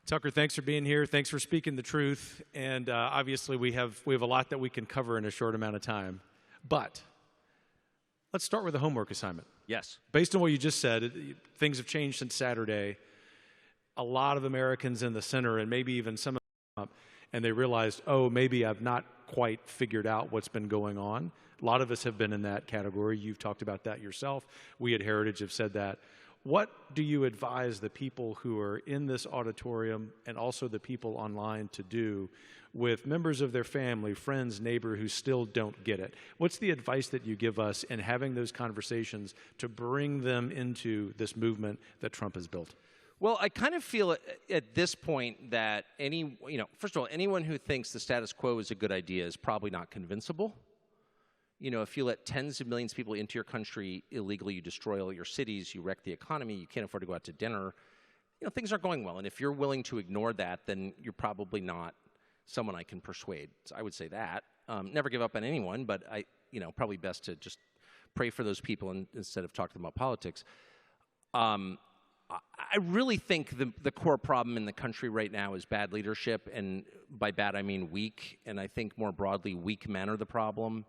Tucker, thanks for being here. Thanks for speaking the truth. And obviously, we have a lot that we can cover in a short amount of time. But let's start with a homework assignment. Yes. Based on what you just said, things have changed since Saturday. A lot of Americans in the center, and maybe even some of them, and they realized, oh, maybe I've not quite figured out what's been going on. A lot of us have been in that category. You've talked about that yourself. We at Heritage have said that. What do you advise the people who are in this auditorium and also the people online to do with members of their family, friends, neighbor who still don't get it? What's the advice that you give us in having those conversations to bring them into this movement that Trump has built? Well, I kind of feel at this point that first of all, anyone who thinks the status quo is a good idea is probably not convincible. You know, if you let tens of millions of people into your country illegally, you destroy all your cities, you wreck the economy, you can't afford to go out to dinner, things aren't going well. And if you're willing to ignore that, then you're probably not someone I can persuade. So I would say that. Never give up on anyone, but probably best to just pray for those people instead of talk to them about politics. I really think the core problem in the country right now is bad leadership, and by bad I mean weak, and I think more broadly weak men are the problem.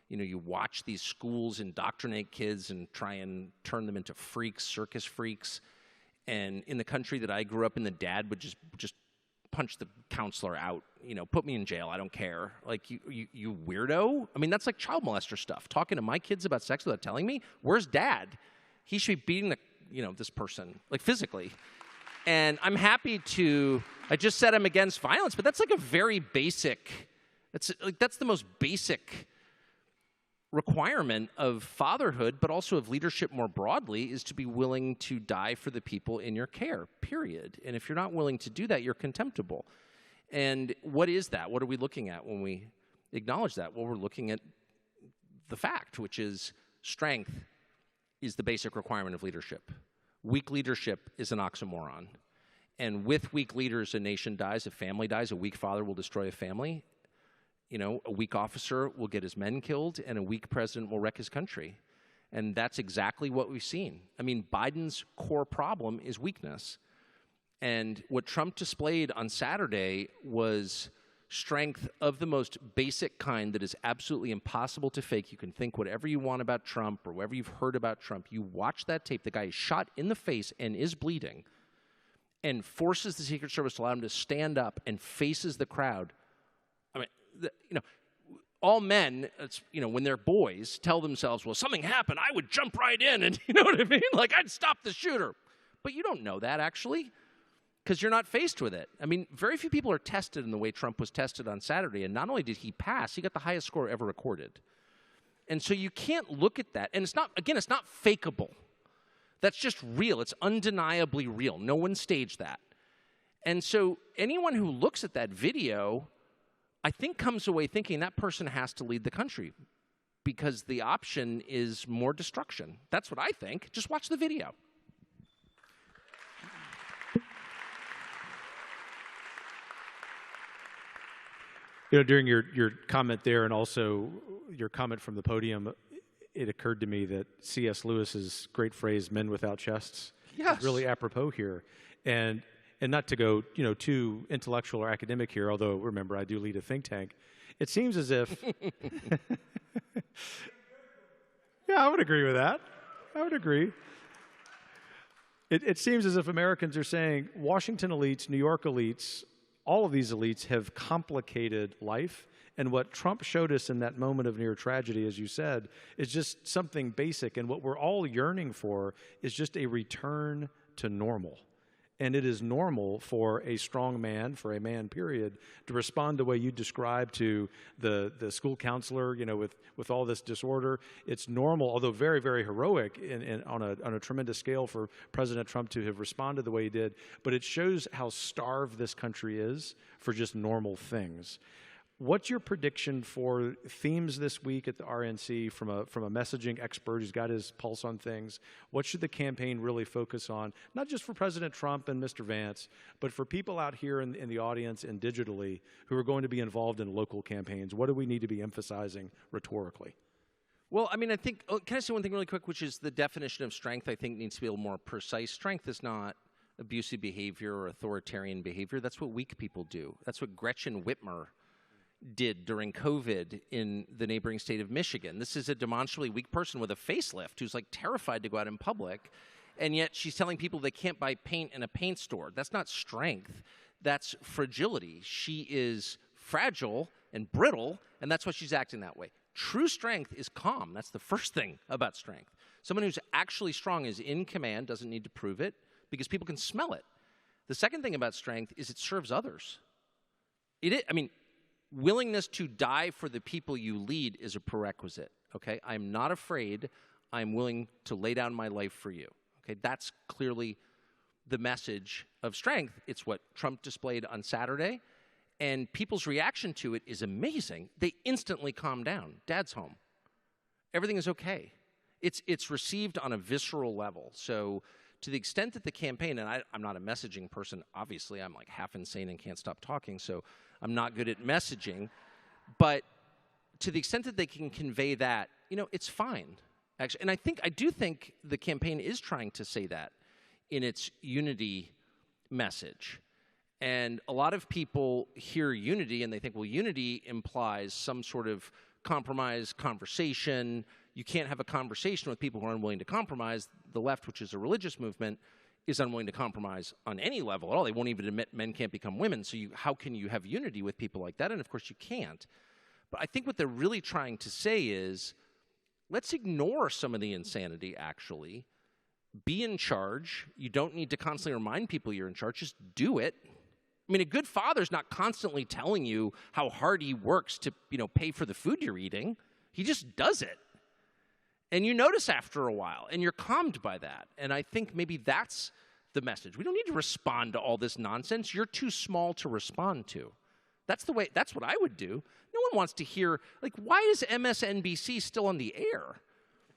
You watch these schools indoctrinate kids and try and turn them into freaks, circus freaks, and in the country that I grew up in, the dad would just punch the counselor out, put me in jail, I don't care. Like, you weirdo? I mean, that's like child molester stuff. Talking to my kids about sex without telling me? Where's dad? He should be beating this person, like physically. And I'm happy I just said I'm against violence, but that's like a very basic, that's the most basic requirement of fatherhood, but also of leadership more broadly, is to be willing to die for the people in your care, period. And if you're not willing to do that, you're contemptible. And what is that? What are we looking at when we acknowledge that? Well, we're looking at the fact, which is strength is the basic requirement of leadership. Weak leadership is an oxymoron. And with weak leaders, a nation dies, a family dies, a weak father will destroy a family. A weak officer will get his men killed, and a weak president will wreck his country. And that's exactly what we've seen. I mean, Biden's core problem is weakness. And what Trump displayed on Saturday was strength of the most basic kind that is absolutely impossible to fake. You can think whatever you want about Trump or whatever you've heard about Trump. You watch that tape, the guy is shot in the face and is bleeding and forces the Secret Service to allow him to stand up and faces the crowd. I mean, all men, when they're boys, tell themselves, well, something happened, I would jump right in and, you know what I mean? Like, I'd stop the shooter. But you don't know that, actually, because you're not faced with it. I mean, very few people are tested in the way Trump was tested on Saturday, and not only did he pass, he got the highest score ever recorded. And so you can't look at that, and it's not fakeable. That's just real. It's undeniably real. No one staged that. And so anyone who looks at that video, I think, comes away thinking that person has to lead the country because the option is more destruction. That's what I think. Just watch the video. During your comment there and also your comment from the podium, it occurred to me that C.S. Lewis's great phrase, men without chests, is really apropos here. And not to go, too intellectual or academic here, although remember, I do lead a think tank. It seems as if, yeah, I would agree with that. I would agree. It seems as if Americans are saying Washington elites, New York elites, all of these elites have complicated life. And what Trump showed us in that moment of near tragedy, as you said, is just something basic. And what we're all yearning for is just a return to normal. And it is normal for a strong man, for a man, period, to respond the way you described to the school counselor, with all this disorder. It's normal, although very, very heroic on a tremendous scale for President Trump to have responded the way he did. But it shows how starved this country is for just normal things. What's your prediction for themes this week at the RNC from a messaging expert who's got his pulse on things? What should the campaign really focus on? Not just for President Trump and Mr. Vance, but for people out here in the audience and digitally who are going to be involved in local campaigns. What do we need to be emphasizing rhetorically? Well, I mean, I think, can I say one thing really quick, which is the definition of strength, I think, needs to be a little more precise. Strength is not abusive behavior or authoritarian behavior. That's what weak people do. That's what Gretchen Whitmer did during COVID in the neighboring state of Michigan. This is a demonstrably weak person with a facelift who's like terrified to go out in public, and yet she's telling people they can't buy paint in a paint store. That's not strength. That's fragility. She is fragile and brittle, and that's why she's acting that way. True strength is calm. That's the first thing about strength. Someone who's actually strong is in command, doesn't need to prove it, because people can smell it. The second thing about strength is it serves others. Willingness to die for the people you lead is a prerequisite, okay? I'm not afraid. I'm willing to lay down my life for you, okay? That's clearly the message of strength. It's what Trump displayed on Saturday, and people's reaction to it is amazing. They instantly calm down. Dad's home. Everything is okay. It's received on a visceral level. So to the extent that the campaign, and I'm not a messaging person, obviously, I'm like half insane and can't stop talking, so I'm not good at messaging, but to the extent that they can convey that, it's fine, actually. And I do think the campaign is trying to say that in its unity message. And a lot of people hear unity and they think, well, unity implies some sort of compromise, conversation. You can't have a conversation with people who are unwilling to compromise. The left, which is a religious movement, is unwilling to compromise on any level at all. They won't even admit men can't become women. So how can you have unity with people like that? And of course you can't. But I think what they're really trying to say is, let's ignore some of the insanity, actually. Be in charge. You don't need to constantly remind people you're in charge. Just do it. A good father's not constantly telling you how hard he works to, pay for the food you're eating. He just does it. And you notice after a while, and you're calmed by that. And I think maybe that's the message. We don't need to respond to all this nonsense. You're too small to respond to. That's what I would do. No one wants to hear, why is MSNBC still on the air?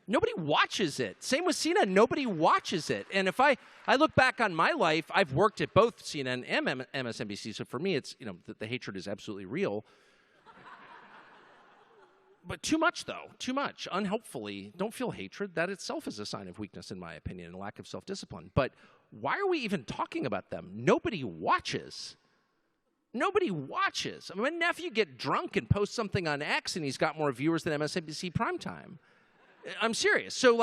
Nobody watches it. Same with CNN. Nobody watches it. And if I look back on my life, I've worked at both CNN and MSNBC. So for me, it's, the hatred is absolutely real. But too much, though. Too much. Unhelpfully. Don't feel hatred. That itself is a sign of weakness, in my opinion, and a lack of self-discipline. But why are we even talking about them? Nobody watches. Nobody watches. My nephew get drunk and post something on X, and he's got more viewers than MSNBC primetime. I'm serious. So,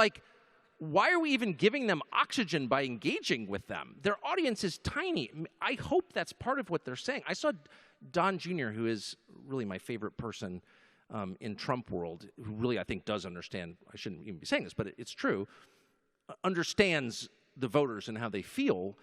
why are we even giving them oxygen by engaging with them? Their audience is tiny. I hope that's part of what they're saying. I saw Don Jr., who is really my favorite person in Trump world, who really I think does understand, I shouldn't even be saying this, but it's true, understands the voters and how they feel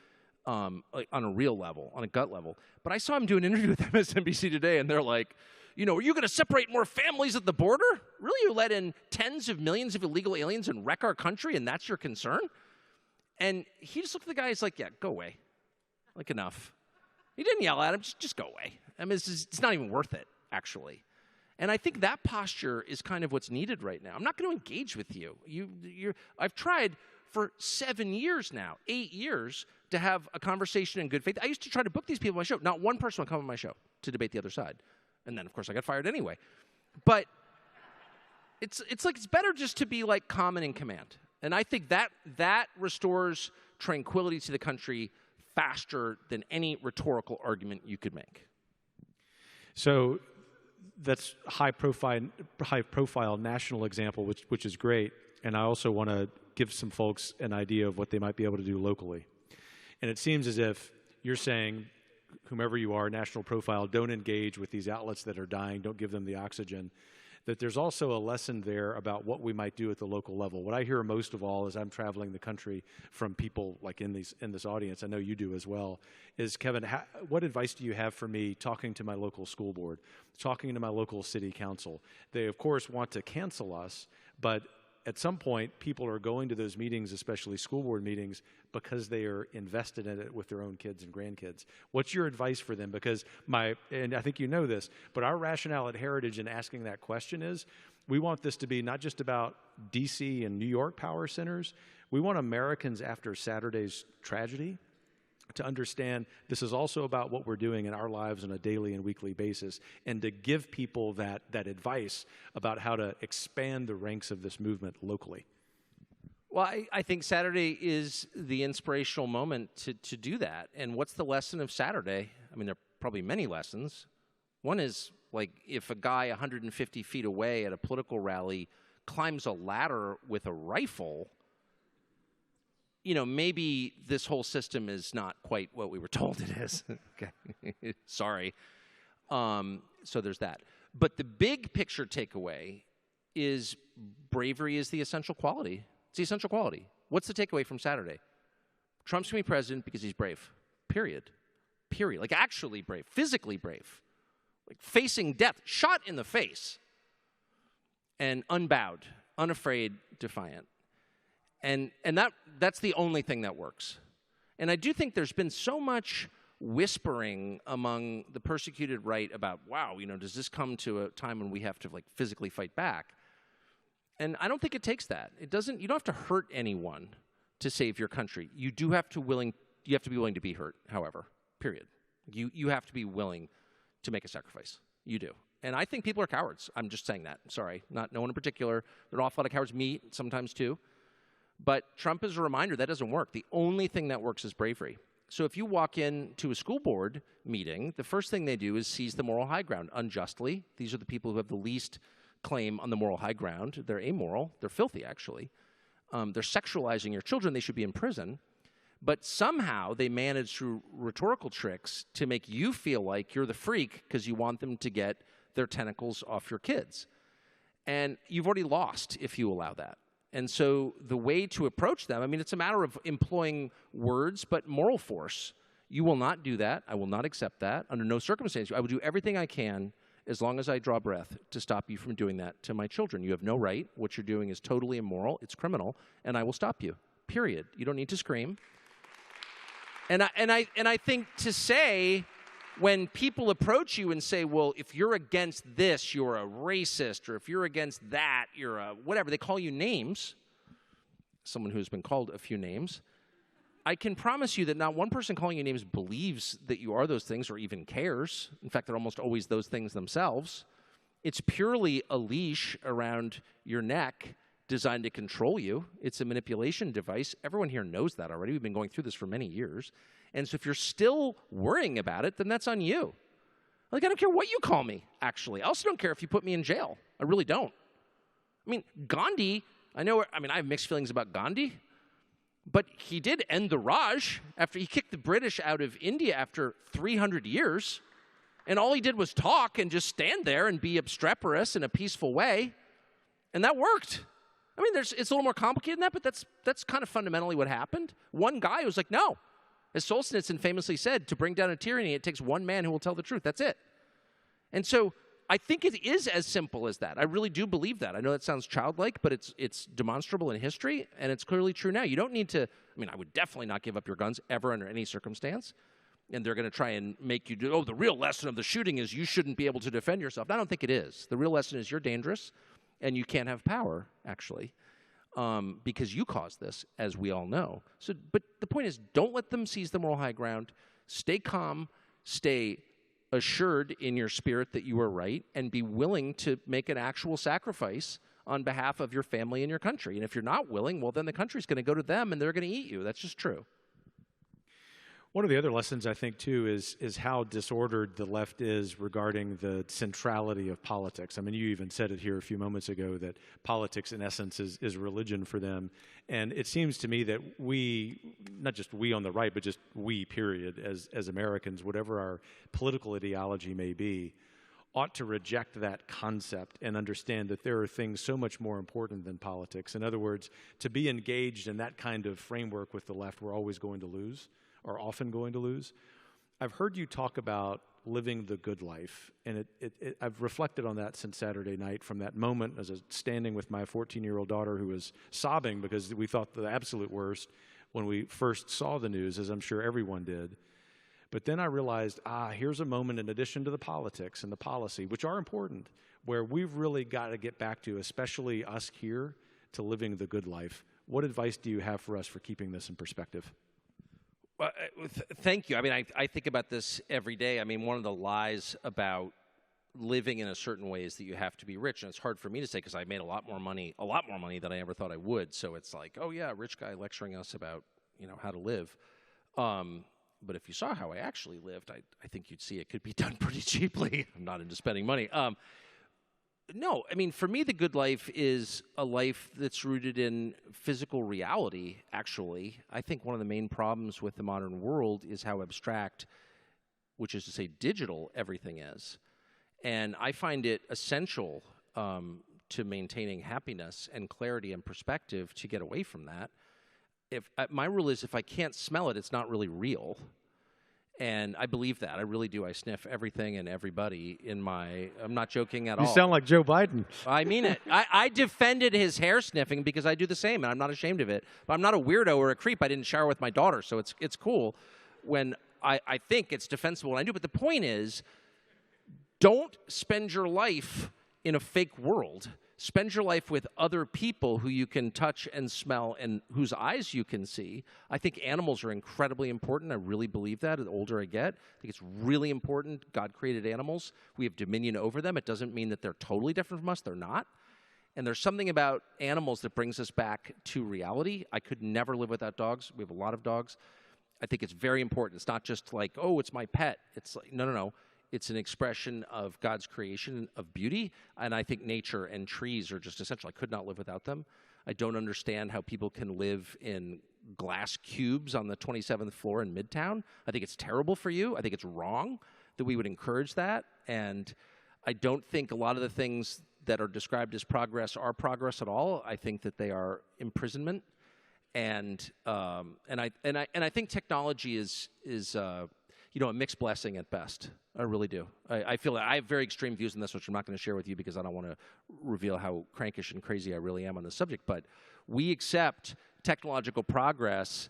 on a real level, on a gut level. But I saw him do an interview with MSNBC today, and they're like, are you going to separate more families at the border? Really? You let in tens of millions of illegal aliens and wreck our country, and that's your concern? And he just looked at the guy, he's like, yeah, go away. Enough. He didn't yell at him, just go away. It's not even worth it, actually. And I think that posture is kind of what's needed right now. I'm not going to engage with you. I've tried for 7 years now, 8 years, to have a conversation in good faith. I used to try to book these people on my show. Not one person would come on my show to debate the other side. And then, of course, I got fired anyway. But it's better just to be, calm and in command. And I think that restores tranquility to the country faster than any rhetorical argument you could make. So that's high profile national example, which is great. And I also want to give some folks an idea of what they might be able to do locally. And it seems as if you're saying, whomever you are, national profile, don't engage with these outlets that are dying, don't give them the oxygen, that there's also a lesson there about what we might do at the local level. What I hear most of all as I'm traveling the country from people like in this audience, I know you do as well, is, Kevin, what advice do you have for me talking to my local school board, talking to my local city council? They, of course, want to cancel us, but at some point, people are going to those meetings, especially school board meetings, because they are invested in it with their own kids and grandkids. What's your advice for them? Because and I think you know this, but our rationale at Heritage in asking that question is, we want this to be not just about DC and New York power centers. We want Americans after Saturday's tragedy to understand this is also about what we're doing in our lives on a daily and weekly basis, and to give people that advice about how to expand the ranks of this movement locally. Well, I think Saturday is the inspirational moment to do that. And what's the lesson of Saturday? I mean, there are probably many lessons. One is, like, if a guy 150 feet away at a political rally climbs a ladder with a rifle, you know, maybe this whole system is not quite what we were told it is. Okay, sorry. So there's that. But the big picture takeaway is bravery is the essential quality. It's the essential quality. What's the takeaway from Saturday? Trump's going to be president because he's brave. Period. Period. Like, actually brave. Physically brave. Like, facing death. Shot in the face. And unbowed. Unafraid. Defiant. And that's the only thing that works. And I do think there's been so much whispering among the persecuted right about, wow, you know, does this come to a time when we have to, like, physically fight back? And I don't think it takes that. It doesn't. You don't have to hurt anyone to save your country. You have to be willing to be hurt, however, period. You have to be willing to make a sacrifice. You do. And I think people are cowards. I'm just saying that. Sorry. No one in particular. There are an awful lot of cowards, me sometimes too. But Trump is a reminder that doesn't work. The only thing that works is bravery. So if you walk into a school board meeting, the first thing they do is seize the moral high ground unjustly. These are the people who have the least claim on the moral high ground. They're amoral. They're filthy, actually. They're sexualizing your children. They should be in prison. But somehow they manage through rhetorical tricks to make you feel like you're the freak because you want them to get their tentacles off your kids. And you've already lost if you allow that. And so the way to approach them, I mean, it's a matter of employing words, but moral force. You will not do that. I will not accept that. Under no circumstance. I will do everything I can, as long as I draw breath, to stop you from doing that to my children. You have no right. What you're doing is totally immoral. It's criminal, and I will stop you. Period. You don't need to scream. And I think to say, when people approach you and say, well, if you're against this, you're a racist, or if you're against that, you're a whatever, they call you names, someone who's been called a few names, I can promise you that not one person calling you names believes that you are those things or even cares. In fact, they're almost always those things themselves. It's purely a leash around your neck designed to control you. It's a manipulation device. Everyone here knows that already. We've been going through this for many years. And so if you're still worrying about it, then that's on you. Like, I don't care what you call me, actually. I also don't care if you put me in jail. I really don't. I mean, Gandhi, I have mixed feelings about Gandhi. But he did end the Raj after he kicked the British out of India after 300 years. And all he did was talk and just stand there and be obstreperous in a peaceful way. And that worked. I mean, it's a little more complicated than that, but that's kind of fundamentally what happened. One guy was like, no. As Solzhenitsyn famously said, to bring down a tyranny, it takes one man who will tell the truth. That's it. And so I think it is as simple as that. I really do believe that. I know that sounds childlike, but it's demonstrable in history, and it's clearly true now. You don't need to, I mean, I would definitely not give up your guns ever under any circumstance, and they're going to try and make you do, oh, the real lesson of the shooting is you shouldn't be able to defend yourself. I don't think it is. The real lesson is you're dangerous, and you can't have power, actually, because you caused this, as we all know. So, but the point is, don't let them seize the moral high ground. Stay calm, stay assured in your spirit that you are right, and be willing to make an actual sacrifice on behalf of your family and your country. And if you're not willing, well, then the country's going to go to them and they're going to eat you. That's just true. One of the other lessons, I think, too, is how disordered the left is regarding the centrality of politics. I mean, you even said it here a few moments ago that politics, in essence, is religion for them. And it seems to me that we, not just we on the right, but just we, period, as Americans, whatever our political ideology may be, ought to reject that concept and understand that there are things so much more important than politics. In other words, to be engaged in that kind of framework with the left, we're always going to lose. Are often going to lose. I've heard you talk about living the good life, and I've reflected on that since Saturday night, from that moment as I was standing with my 14-year-old daughter who was sobbing because we thought the absolute worst when we first saw the news, as I'm sure everyone did. But then I realized, here's a moment, in addition to the politics and the policy, which are important, where we've really got to get back to, especially us here, to living the good life. What advice do you have for us for keeping this in perspective? Thank you. I mean, I think about this every day. I mean, one of the lies about living in a certain way is that you have to be rich. And it's hard for me to say because I made a lot more money than I ever thought I would. So it's like, oh yeah, rich guy lecturing us about, how to live. But if you saw how I actually lived, I think you'd see it could be done pretty cheaply. I'm not into spending money. No, I mean, for me, the good life is a life that's rooted in physical reality, actually. I think one of the main problems with the modern world is how abstract, which is to say digital, everything is. And I find it essential to maintaining happiness and clarity and perspective to get away from that. My rule is if I can't smell it, it's not really real. And I believe that. I really do. I sniff everything and everybody I'm not joking at all. You sound like Joe Biden. I mean it. I defended his hair sniffing because I do the same, and I'm not ashamed of it. But I'm not a weirdo or a creep. I didn't shower with my daughter, so it's cool when I think it's defensible when I do. But the point is, don't spend your life in a fake world. Spend your life with other people who you can touch and smell and whose eyes you can see. I think animals are incredibly important. I really believe that. The older I get, I think it's really important. God created animals. We have dominion over them. It doesn't mean that they're totally different from us. They're not. And there's something about animals that brings us back to reality. I could never live without dogs. We have a lot of dogs. I think it's very important. It's not just like, oh, it's my pet. It's like, no. It's an expression of God's creation of beauty, and I think nature and trees are just essential. I could not live without them. I don't understand how people can live in glass cubes on the 27th floor in Midtown. I think it's terrible for you. I think it's wrong that we would encourage that, and I don't think a lot of the things that are described as progress are progress at all. I think that they are imprisonment, and I think technology is a mixed blessing at best. I really do. I feel I have very extreme views on this, which I'm not going to share with you because I don't want to reveal how crankish and crazy I really am on this subject. But we accept technological progress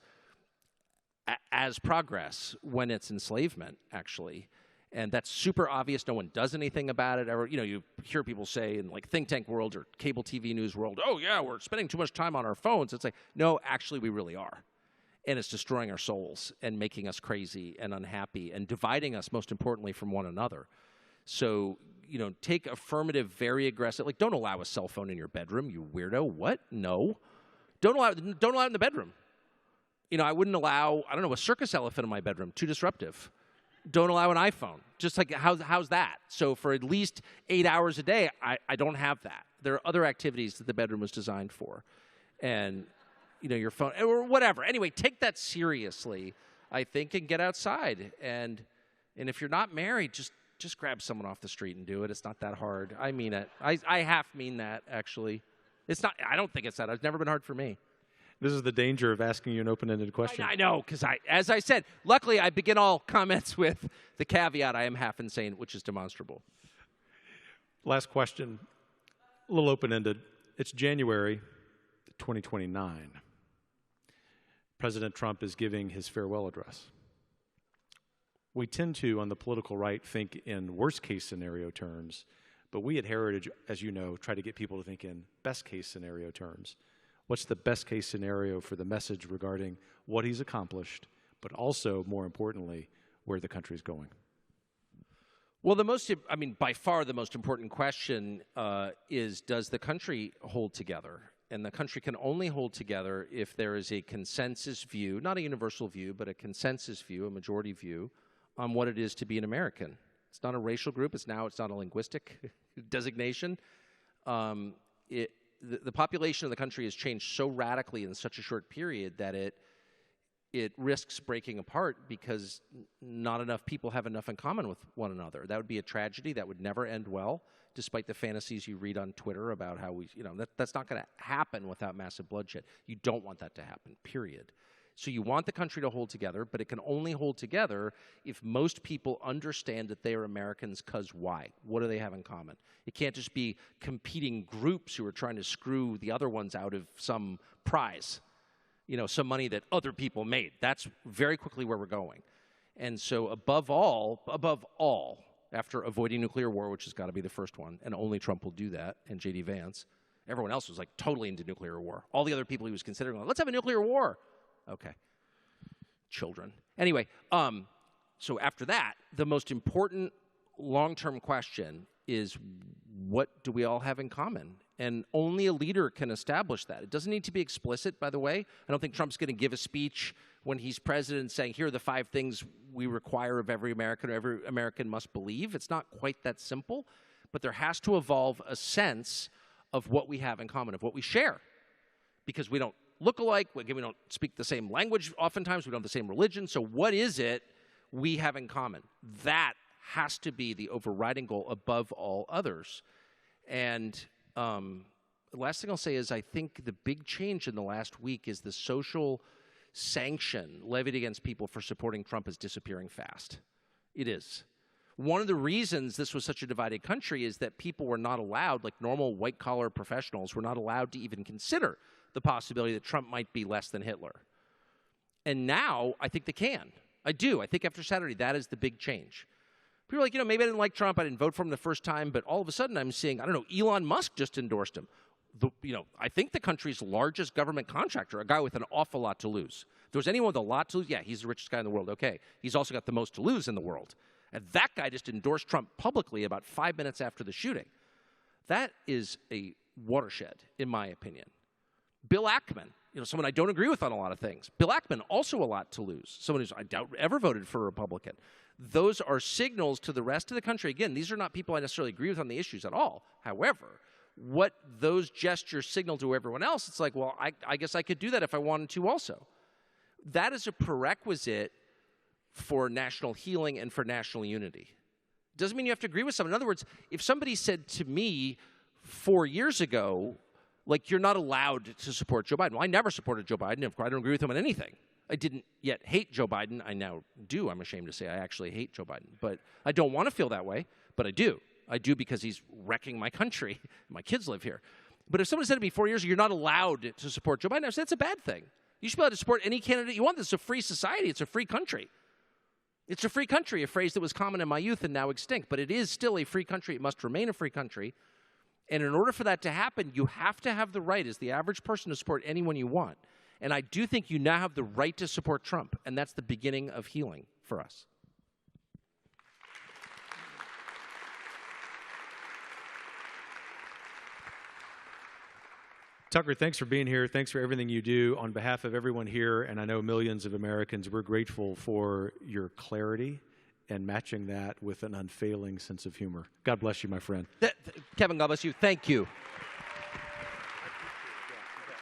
as progress when it's enslavement, actually. And that's super obvious. No one does anything about it. Ever, you hear people say in like think tank world or cable TV news world, oh, yeah, we're spending too much time on our phones. It's like, no, actually, we really are. And it's destroying our souls and making us crazy and unhappy and dividing us, most importantly, from one another. So, take affirmative, very aggressive, like don't allow a cell phone in your bedroom, you weirdo. What? No. Don't allow it in the bedroom. I wouldn't allow, a circus elephant in my bedroom. Too disruptive. Don't allow an iPhone. Just like, how's that? So for at least 8 hours a day, I don't have that. There are other activities that the bedroom was designed for. And your phone, or whatever. Anyway, take that seriously, I think, and get outside. And if you're not married, just grab someone off the street and do it. It's not that hard. I mean it. I half mean that, actually. It's not. I don't think it's that. It's never been hard for me. This is the danger of asking you an open-ended question. I know, because as I said, luckily I begin all comments with the caveat I am half insane, which is demonstrable. Last question, a little open-ended. It's January 2029. President Trump is giving his farewell address. We tend to, on the political right, think in worst-case scenario terms, but we at Heritage, as you know, try to get people to think in best-case scenario terms. What's the best-case scenario for the message regarding what he's accomplished, but also, more importantly, where the country's going? Well, by far the most important question is, does the country hold together? And the country can only hold together if there is a consensus view, not a universal view, but a consensus view, a majority view, on what it is to be an American. It's not a racial group. It's not a linguistic designation. The population of the country has changed so radically in such a short period that it risks breaking apart because not enough people have enough in common with one another. That would be a tragedy. That would never end well, despite the fantasies you read on Twitter about how that's not going to happen without massive bloodshed. You don't want that to happen, period. So you want the country to hold together, but it can only hold together if most people understand that they are Americans because why? What do they have in common? It can't just be competing groups who are trying to screw the other ones out of some prize, some money that other people made. That's very quickly where we're going. And so above all, after avoiding nuclear war, which has got to be the first one, and only Trump will do that, and J.D. Vance, everyone else was like totally into nuclear war. All the other people he was considering, let's have a nuclear war. Okay. Children. Anyway, so after that, the most important long-term question is what do we all have in common? And only a leader can establish that. It doesn't need to be explicit, by the way. I don't think Trump's going to give a speech when he's president saying, here are the 5 things we require of every American or every American must believe. It's not quite that simple. But there has to evolve a sense of what we have in common, of what we share. Because we don't look alike, we don't speak the same language oftentimes, we don't have the same religion. So what is it we have in common? That has to be the overriding goal above all others. And the last thing I'll say is I think the big change in the last week is the social sanction levied against people for supporting Trump is disappearing fast. It is. One of the reasons this was such a divided country is that people were not allowed, like normal white-collar professionals, were not allowed to even consider the possibility that Trump might be less than Hitler. And now I think they can. I do. I think after Saturday, that is the big change. People are like, maybe I didn't like Trump, I didn't vote for him the first time, but all of a sudden I'm seeing, I don't know, Elon Musk just endorsed him. I think the country's largest government contractor, a guy with an awful lot to lose. If there was anyone with a lot to lose, yeah, he's the richest guy in the world. Okay, he's also got the most to lose in the world. And that guy just endorsed Trump publicly about 5 minutes after the shooting. That is a watershed, in my opinion. Bill Ackman, someone I don't agree with on a lot of things. Bill Ackman, also a lot to lose. Someone who's, I doubt, ever voted for a Republican. Those are signals to the rest of the country. Again, these are not people I necessarily agree with on the issues at all. However, what those gestures signal to everyone else, it's like, well, I guess I could do that if I wanted to also. That is a prerequisite for national healing and for national unity. Doesn't mean you have to agree with someone. In other words, if somebody said to me 4 years ago, like, you're not allowed to support Joe Biden. Well, I never supported Joe Biden. Of course, I don't agree with him on anything. I didn't yet hate Joe Biden. I now do. I'm ashamed to say I actually hate Joe Biden. But I don't want to feel that way, but I do. I do because he's wrecking my country. My kids live here. But if someone said to me 4 years ago, you're not allowed to support Joe Biden, I would say that's a bad thing. You should be allowed to support any candidate you want. This is a free society. It's a free country. It's a free country, a phrase that was common in my youth and now extinct, but it is still a free country. It must remain a free country. And in order for that to happen, you have to have the right as the average person to support anyone you want. And I do think you now have the right to support Trump, and that's the beginning of healing for us. Tucker, thanks for being here. Thanks for everything you do. On behalf of everyone here, and I know millions of Americans, we're grateful for your clarity and matching that with an unfailing sense of humor. God bless you, my friend. Kevin, God bless you. Thank you.